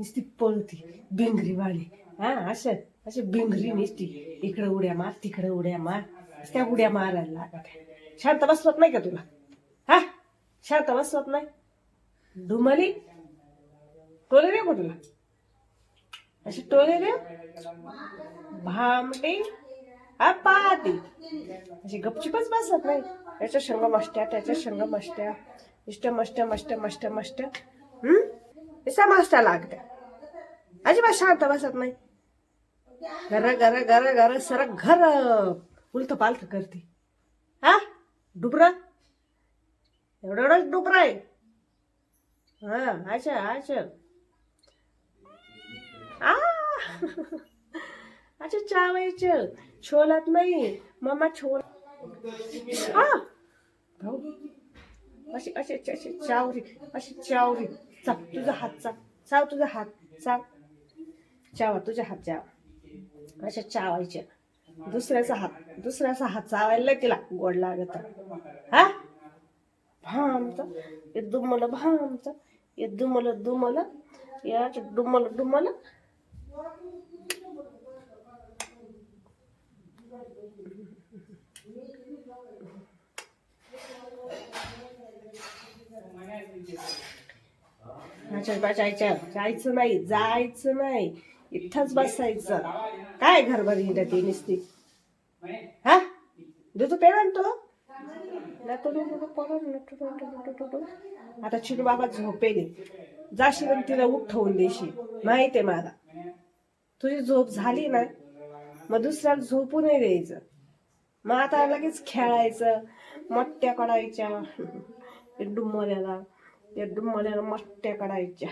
नुसती पळती भिंगरीवाली. हा असं अशी भिंगरी नुसती इकडे उड्या मार तिकडे उड्या मार. त्या उड्या मारायला लागत. शांत बसवत नाही का तुला? हा शांत बसवत नाही? धुमली टोले रे तुला अशी टोले रे भामटे हा पाहते अशी गपचिपच बसत नाही. याच्या शंग मष्ट्या त्याच्या शंग मष्ट्या इष्ट मष्ट्या मष्ट्या मष्ट्या मष्ट्या इसा मष्ट्या लागत्या. अजिबात शांत बसत नाही. घर घर घर घर सर घर उलत पालत करते. हा डुबरा एवढं एवढंच डुबरा आहे. हा अच्छा अच्छा आ अच्छा चावायचं छोलात नाही मम्मा छोल. हा भाऊ अशी अशी अशी चावरी अशी चावरी. चाव तुझा हात चाव चाव तुझा हात चाव चावा तुझ्या हात चाव अशा चावायच्या. दुसऱ्याचा हात चावायला तिला गोड लागत. हा भामचा ये दुमल भामचा ये दुमल दुमल या डुमल डुमल. जायचं नाही जायचं नाही इथंच बसायचं. काय घरभर हिंडत नुसती. हा दूध पेला तो आता चिडू बाबा झोपेले. जाशील तिला उठवून देशील माहिती आहे मला. तुझी झोप झाली ना मग दुसऱ्याला झोपू नाही द्यायचं. मग आता लगेच खेळायचं. मट्ट्या काढायच्या डुम्मल्याला त्या डुम्मल्याला मट्ट्या काढायच्या.